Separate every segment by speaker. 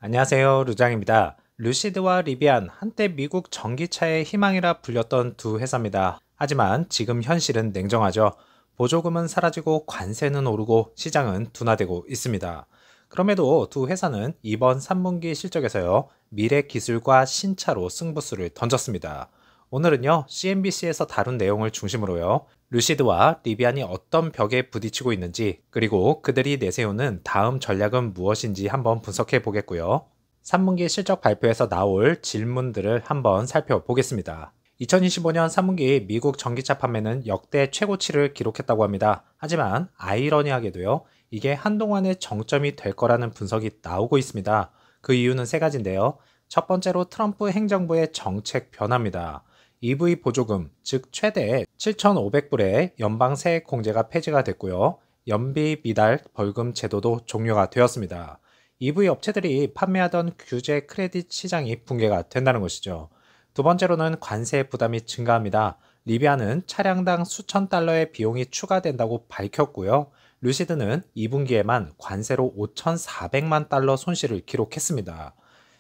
Speaker 1: 안녕하세요, 루장입니다. 루시드와 리비안, 한때 미국 전기차의 희망이라 불렸던 두 회사입니다. 하지만 지금 현실은 냉정하죠. 보조금은 사라지고 관세는 오르고 시장은 둔화되고 있습니다. 그럼에도 두 회사는 이번 3분기 실적에서요, 미래 기술과 신차로 승부수를 던졌습니다. 오늘은요, CNBC에서 다룬 내용을 중심으로요, 루시드와 리비안이 어떤 벽에 부딪히고 있는지, 그리고 그들이 내세우는 다음 전략은 무엇인지 한번 분석해 보겠고요. 3분기 실적 발표에서 나올 질문들을 한번 살펴보겠습니다. 2025년 3분기 미국 전기차 판매는 역대 최고치를 기록했다고 합니다. 하지만 아이러니하게도요, 이게 한동안의 정점이 될 거라는 분석이 나오고 있습니다. 그 이유는 세 가지인데요. 첫 번째로 트럼프 행정부의 정책 변화입니다. EV 보조금, 즉 최대 7,500불의 연방 세액 공제가 폐지가 됐고요. 연비 미달 벌금 제도도 종료가 되었습니다. EV 업체들이 판매하던 규제 크레딧 시장이 붕괴가 된다는 것이죠. 두 번째로는 관세 부담이 증가합니다. 리비아는 차량당 수천 달러의 비용이 추가된다고 밝혔고요. 루시드는 2분기에만 관세로 5,400만 달러 손실을 기록했습니다.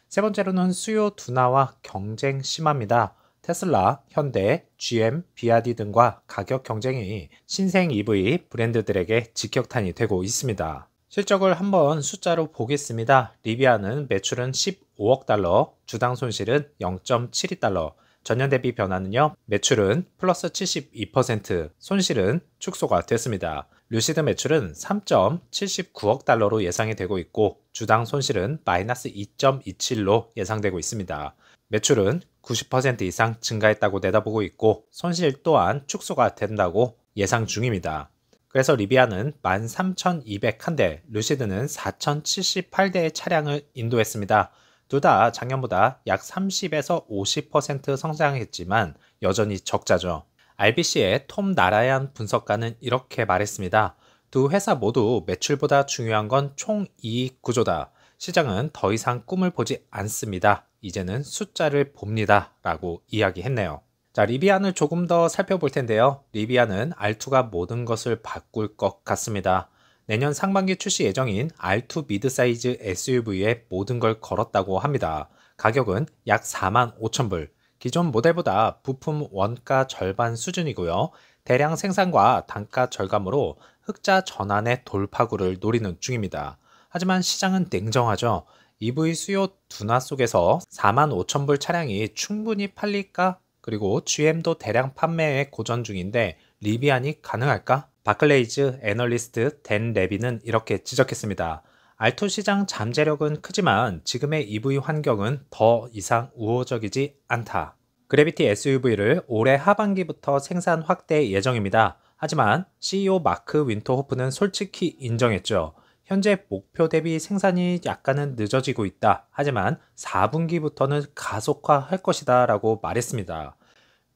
Speaker 1: 세 번째로는 수요 둔화와 경쟁 심합니다. 테슬라, 현대, GM, 비아디 등과 가격 경쟁이 신생 EV 브랜드들에게 직격탄이 되고 있습니다. 실적을 한번 숫자로 보겠습니다. 리비아는 매출은 15억 달러, 주당 손실은 0.72달러, 전년 대비 변화는요, 매출은 플러스 72%, 손실은 축소가 됐습니다. 루시드 매출은 3.79억 달러로 예상이 되고 있고, 주당 손실은 마이너스 2.27로 예상되고 있습니다. 매출은 90% 이상 증가했다고 내다보고 있고, 손실 또한 축소가 된다고 예상 중입니다. 그래서 리비아는 13,201대, 루시드는 4,078대의 차량을 인도했습니다. 둘 다 작년보다 약 30에서 50% 성장했지만 여전히 적자죠. RBC의 톰 나라얀 분석가는 이렇게 말했습니다. 두 회사 모두 매출보다 중요한 건 총이익 구조다. 시장은 더 이상 꿈을 보지 않습니다. 이제는 숫자를 봅니다. 라고 이야기했네요. 자, 리비안을 조금 더 살펴볼 텐데요. 리비안은 R2가 모든 것을 바꿀 것 같습니다. 내년 상반기 출시 예정인 R2 미드사이즈 SUV에 모든 걸 걸었다고 합니다. 가격은 약 4만 5천 불. 기존 모델보다 부품 원가 절반 수준이고요. 대량 생산과 단가 절감으로 흑자 전환의 돌파구를 노리는 중입니다. 하지만 시장은 냉정하죠. EV 수요 둔화 속에서 4만 5천 불 차량이 충분히 팔릴까? 그리고 GM도 대량 판매에 고전 중인데 리비안이 가능할까? 바클레이즈 애널리스트 댄 레비는 이렇게 지적했습니다. R2 시장 잠재력은 크지만 지금의 EV 환경은 더 이상 우호적이지 않다. 그래비티 SUV를 올해 하반기부터 생산 확대 예정입니다. 하지만 CEO 마크 윈터호프는 솔직히 인정했죠. 현재 목표 대비 생산이 약간은 늦어지고 있다. 하지만 4분기부터는 가속화할 것이다 라고 말했습니다.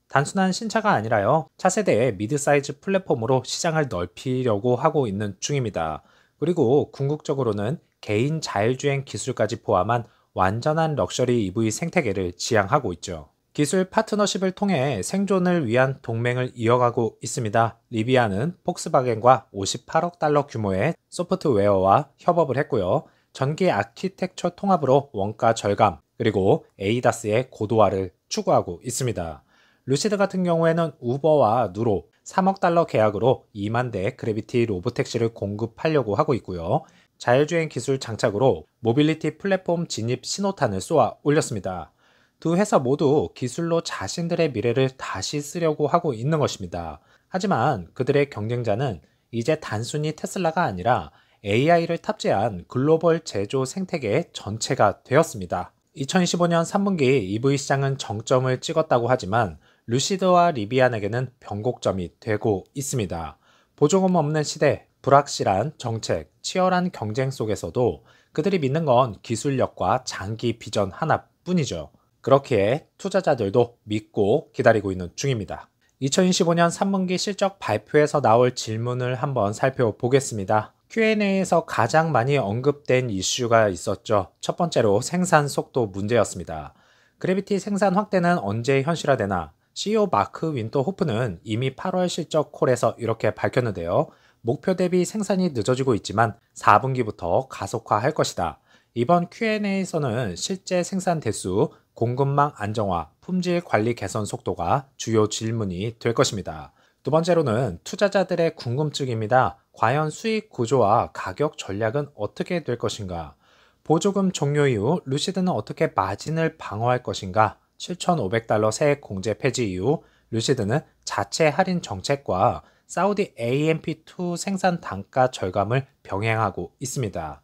Speaker 1: 단순한 신차가 아니라요, 차세대의 미드사이즈 플랫폼으로 시장을 넓히려고 하고 있는 중입니다. 그리고 궁극적으로는 개인 자율주행 기술까지 포함한 완전한 럭셔리 EV 생태계를 지향하고 있죠. 기술 파트너십을 통해 생존을 위한 동맹을 이어가고 있습니다. 리비아는 폭스바겐과 58억 달러 규모의 소프트웨어와 협업을 했고요. 전기 아키텍처 통합으로 원가 절감, 그리고 에이다스의 고도화를 추구하고 있습니다. 루시드 같은 경우에는 우버와 누로 3억 달러 계약으로 2만 대 그래비티 로보택시를 공급하려고 하고 있고요. 자율주행 기술 장착으로 모빌리티 플랫폼 진입 신호탄을 쏘아 올렸습니다. 두 회사 모두 기술로 자신들의 미래를 다시 쓰려고 하고 있는 것입니다. 하지만 그들의 경쟁자는 이제 단순히 테슬라가 아니라 AI를 탑재한 글로벌 제조 생태계 전체가 되었습니다. 2025년 3분기 EV 시장은 정점을 찍었다고 하지만 루시드와 리비안에게는 변곡점이 되고 있습니다. 보조금 없는 시대, 불확실한 정책, 치열한 경쟁 속에서도 그들이 믿는 건 기술력과 장기 비전 하나뿐이죠. 그렇기에 투자자들도 믿고 기다리고 있는 중입니다. 2025년 3분기 실적 발표에서 나올 질문을 한번 살펴보겠습니다. Q&A에서 가장 많이 언급된 이슈가 있었죠. 첫 번째로 생산 속도 문제였습니다. 그래비티 생산 확대는 언제 현실화되나? CEO 마크 윈터호프는 이미 8월 실적 콜에서 이렇게 밝혔는데요. 목표 대비 생산이 늦어지고 있지만 4분기부터 가속화할 것이다. 이번 Q&A에서는 실제 생산 대수, 공급망 안정화, 품질 관리 개선 속도가 주요 질문이 될 것입니다. 두 번째로는 투자자들의 궁금증입니다. 과연 수익 구조와 가격 전략은 어떻게 될 것인가? 보조금 종료 이후 루시드는 어떻게 마진을 방어할 것인가? 7,500달러 세액 공제 폐지 이후 루시드는 자체 할인 정책과 사우디 AMP2 생산 단가 절감을 병행하고 있습니다.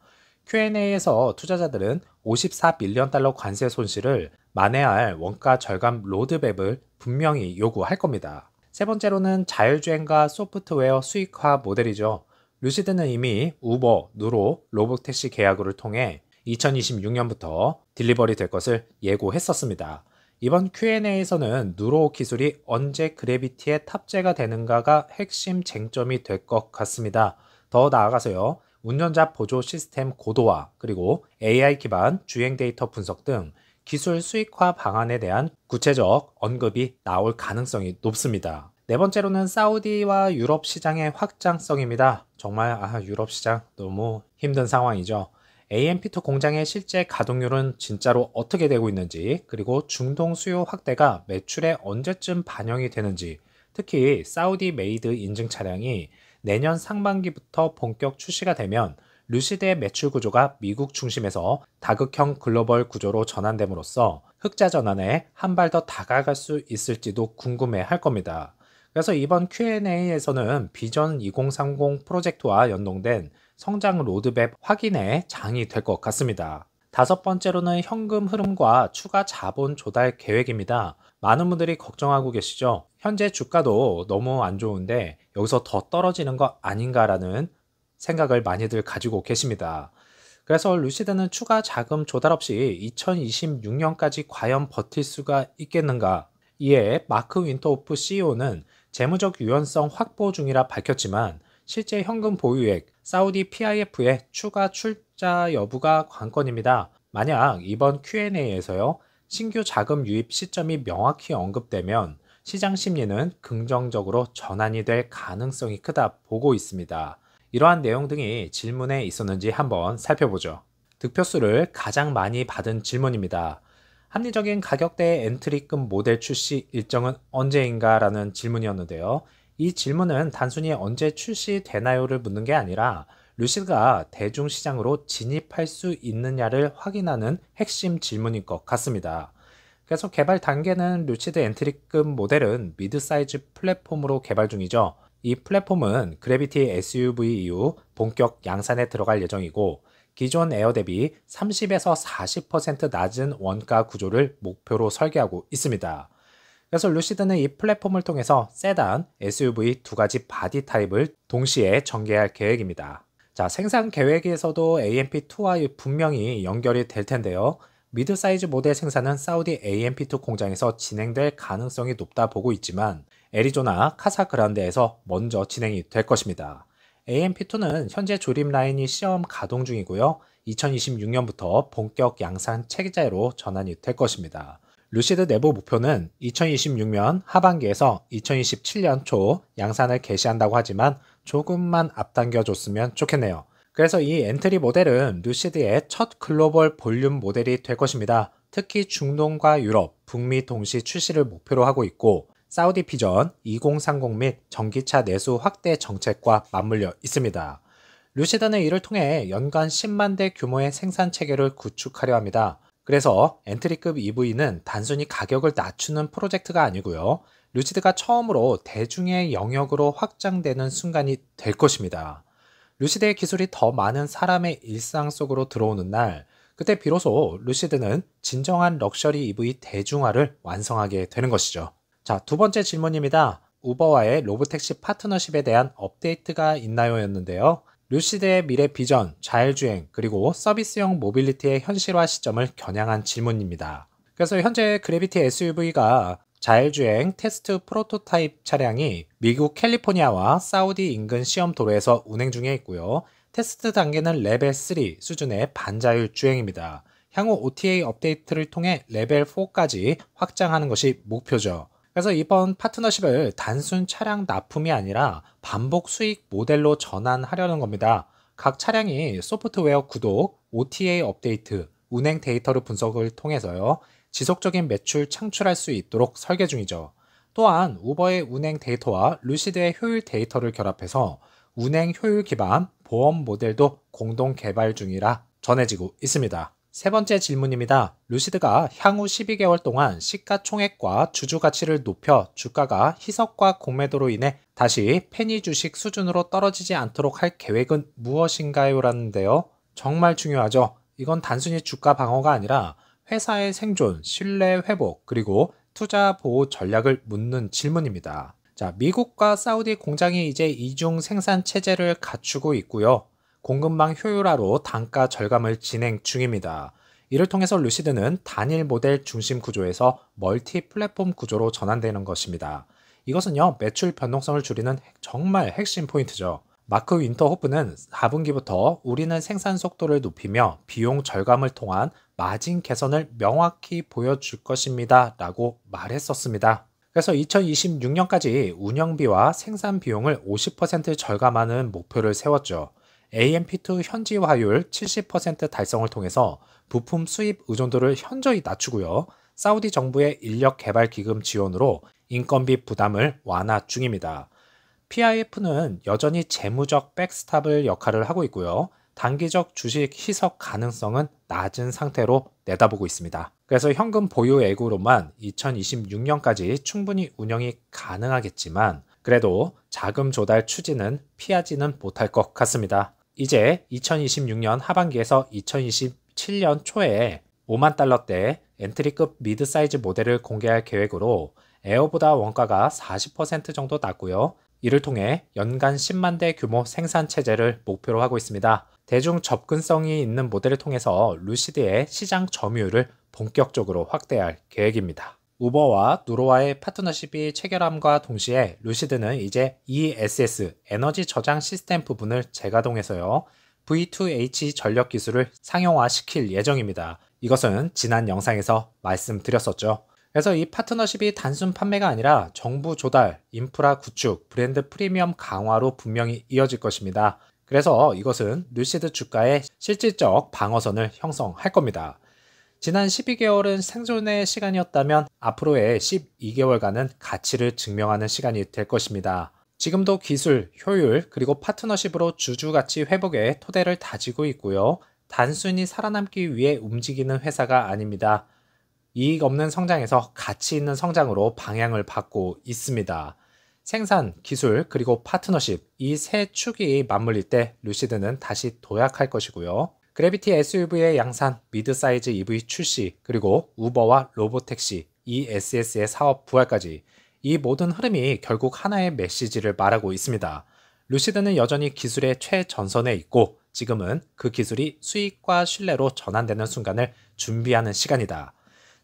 Speaker 1: Q&A에서 투자자들은 54밀리언 달러 관세 손실을 만회할 원가 절감 로드맵을 분명히 요구할 겁니다. 세 번째로는 자율주행과 소프트웨어 수익화 모델이죠. 루시드는 이미 우버, 누로, 로봇택시 계약을 통해 2026년부터 딜리버리 될 것을 예고했었습니다. 이번 Q&A에서는 누로 기술이 언제 그래비티에 탑재가 되는가가 핵심 쟁점이 될 것 같습니다. 더 나아가서요, 운전자 보조 시스템 고도화, 그리고 AI 기반 주행 데이터 분석 등 기술 수익화 방안에 대한 구체적 언급이 나올 가능성이 높습니다. 네 번째로는 사우디와 유럽 시장의 확장성입니다. 정말 유럽 시장 너무 힘든 상황이죠. AMP2 공장의 실제 가동률은 진짜로 어떻게 되고 있는지, 그리고 중동 수요 확대가 매출에 언제쯤 반영이 되는지, 특히 사우디 메이드 인증 차량이 내년 상반기부터 본격 출시가 되면 루시드의 매출 구조가 미국 중심에서 다극형 글로벌 구조로 전환됨으로써 흑자 전환에 한 발 더 다가갈 수 있을지도 궁금해 할 겁니다. 그래서 이번 Q&A에서는 비전 2030 프로젝트와 연동된 성장 로드맵 확인의 장이 될 것 같습니다. 다섯 번째로는 현금 흐름과 추가 자본 조달 계획입니다. 많은 분들이 걱정하고 계시죠? 현재 주가도 너무 안 좋은데 여기서 더 떨어지는 거 아닌가라는 생각을 많이들 가지고 계십니다. 그래서 루시드는 추가 자금 조달 없이 2026년까지 과연 버틸 수가 있겠는가? 이에 마크 윈터호프 CEO는 재무적 유연성 확보 중이라 밝혔지만 실제 현금 보유액, 사우디 PIF의 추가 출자 여부가 관건입니다. 만약 이번 Q&A에서요, 신규 자금 유입 시점이 명확히 언급되면 시장 심리는 긍정적으로 전환이 될 가능성이 크다 보고 있습니다. 이러한 내용 등이 질문에 있었는지 한번 살펴보죠. 득표수를 가장 많이 받은 질문입니다. 합리적인 가격대의 엔트리급 모델 출시 일정은 언제인가? 라는 질문이었는데요. 이 질문은 단순히 언제 출시되나요를 묻는 게 아니라 루시드가 대중시장으로 진입할 수 있느냐를 확인하는 핵심 질문인 것 같습니다. 그래서 개발 단계는 루시드 엔트리급 모델은 미드사이즈 플랫폼으로 개발 중이죠. 이 플랫폼은 그래비티 SUV 이후 본격 양산에 들어갈 예정이고 기존 에어 대비 30에서 40% 낮은 원가 구조를 목표로 설계하고 있습니다. 그래서 루시드는 이 플랫폼을 통해서 세단, SUV 두 가지 바디 타입을 동시에 전개할 계획입니다. 자, 생산 계획에서도 AMP2와 분명히 연결이 될 텐데요. 미드 사이즈 모델 생산은 사우디 AMP2 공장에서 진행될 가능성이 높다 보고 있지만 애리조나 카사그란데에서 먼저 진행이 될 것입니다. AMP2는 현재 조립 라인이 시험 가동 중이고요. 2026년부터 본격 양산 체계제로 전환이 될 것입니다. 루시드 내부 목표는 2026년 하반기에서 2027년 초 양산을 개시한다고 하지만 조금만 앞당겨 줬으면 좋겠네요. 그래서 이 엔트리 모델은 루시드의 첫 글로벌 볼륨 모델이 될 것입니다. 특히 중동과 유럽, 북미 동시 출시를 목표로 하고 있고 사우디 비전 2030 및 전기차 내수 확대 정책과 맞물려 있습니다. 루시드는 이를 통해 연간 10만 대 규모의 생산 체계를 구축하려 합니다. 그래서 엔트리급 EV는 단순히 가격을 낮추는 프로젝트가 아니고요. 루시드가 처음으로 대중의 영역으로 확장되는 순간이 될 것입니다. 루시드의 기술이 더 많은 사람의 일상 속으로 들어오는 날, 그때 비로소 루시드는 진정한 럭셔리 EV 대중화를 완성하게 되는 것이죠. 자, 두 번째 질문입니다. 우버와의 로봇택시 파트너십에 대한 업데이트가 있나요? 였는데요. 루시드의 미래 비전, 자율주행, 그리고 서비스형 모빌리티의 현실화 시점을 겨냥한 질문입니다. 그래서 현재 그래비티 SUV가 자율주행 테스트 프로토타입 차량이 미국 캘리포니아와 사우디 인근 시험 도로에서 운행 중에 있고요. 테스트 단계는 레벨 3 수준의 반자율 주행입니다. 향후 OTA 업데이트를 통해 레벨 4까지 확장하는 것이 목표죠. 그래서 이번 파트너십을 단순 차량 납품이 아니라 반복 수익 모델로 전환하려는 겁니다. 각 차량이 소프트웨어 구독, OTA 업데이트, 운행 데이터를 분석을 통해서요, 지속적인 매출 창출할 수 있도록 설계 중이죠. 또한 우버의 운행 데이터와 루시드의 효율 데이터를 결합해서 운행 효율 기반 보험 모델도 공동 개발 중이라 전해지고 있습니다. 세 번째 질문입니다. 루시드가 향후 12개월 동안 시가총액과 주주 가치를 높여 주가가 희석과 공매도로 인해 다시 페니 주식 수준으로 떨어지지 않도록 할 계획은 무엇인가요? 라는데요. 정말 중요하죠. 이건 단순히 주가 방어가 아니라 회사의 생존, 신뢰 회복, 그리고 투자 보호 전략을 묻는 질문입니다. 자, 미국과 사우디 공장이 이제 이중 생산 체제를 갖추고 있고요. 공급망 효율화로 단가 절감을 진행 중입니다. 이를 통해서 루시드는 단일 모델 중심 구조에서 멀티 플랫폼 구조로 전환되는 것입니다. 이것은요, 매출 변동성을 줄이는 정말 핵심 포인트죠. 마크 윈터호프는 4분기부터 우리는 생산 속도를 높이며 비용 절감을 통한 마진 개선을 명확히 보여줄 것입니다 라고 말했었습니다. 그래서 2026년까지 운영비와 생산 비용을 50% 절감하는 목표를 세웠죠. AMP2 현지화율 70% 달성을 통해서 부품 수입 의존도를 현저히 낮추고요. 사우디 정부의 인력 개발 기금 지원으로 인건비 부담을 완화 중입니다. PIF는 여전히 재무적 백스탑을 역할을 하고 있고요. 단기적 주식 희석 가능성은 낮은 상태로 내다보고 있습니다. 그래서 현금 보유액으로만 2026년까지 충분히 운영이 가능하겠지만 그래도 자금 조달 추진은 피하지는 못할 것 같습니다. 이제 2026년 하반기에서 2027년 초에 5만 달러대 엔트리급 미드 사이즈 모델을 공개할 계획으로 에어보다 원가가 40% 정도 낮고요. 이를 통해 연간 10만 대 규모 생산 체제를 목표로 하고 있습니다. 대중 접근성이 있는 모델을 통해서 루시드의 시장 점유율을 본격적으로 확대할 계획입니다. 우버와 누로와의 파트너십이 체결함과 동시에 루시드는 이제 ESS 에너지 저장 시스템 부분을 재가동해서요. V2H 전력 기술을 상용화시킬 예정입니다. 이것은 지난 영상에서 말씀드렸었죠. 그래서 이 파트너십이 단순 판매가 아니라 정부 조달, 인프라 구축, 브랜드 프리미엄 강화로 분명히 이어질 것입니다. 그래서 이것은 루시드 주가의 실질적 방어선을 형성할 겁니다. 지난 12개월은 생존의 시간이었다면 앞으로의 12개월간은 가치를 증명하는 시간이 될 것입니다. 지금도 기술, 효율, 그리고 파트너십으로 주주 가치 회복에 토대를 다지고 있고요. 단순히 살아남기 위해 움직이는 회사가 아닙니다. 이익 없는 성장에서 가치 있는 성장으로 방향을 받고 있습니다. 생산, 기술, 그리고 파트너십 이 세 축이 맞물릴 때 루시드는 다시 도약할 것이고요. 그래비티 SUV의 양산, 미드 사이즈 EV 출시, 그리고 우버와 로보택시, ESS의 사업 부활까지 이 모든 흐름이 결국 하나의 메시지를 말하고 있습니다. 루시드는 여전히 기술의 최전선에 있고 지금은 그 기술이 수익과 신뢰로 전환되는 순간을 준비하는 시간이다.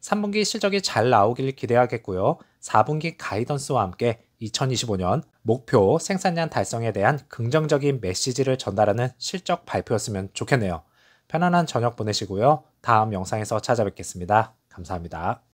Speaker 1: 3분기 실적이 잘 나오길 기대하겠고요. 4분기 가이던스와 함께 2025년 목표 생산량 달성에 대한 긍정적인 메시지를 전달하는 실적 발표였으면 좋겠네요. 편안한 저녁 보내시고요. 다음 영상에서 찾아뵙겠습니다. 감사합니다.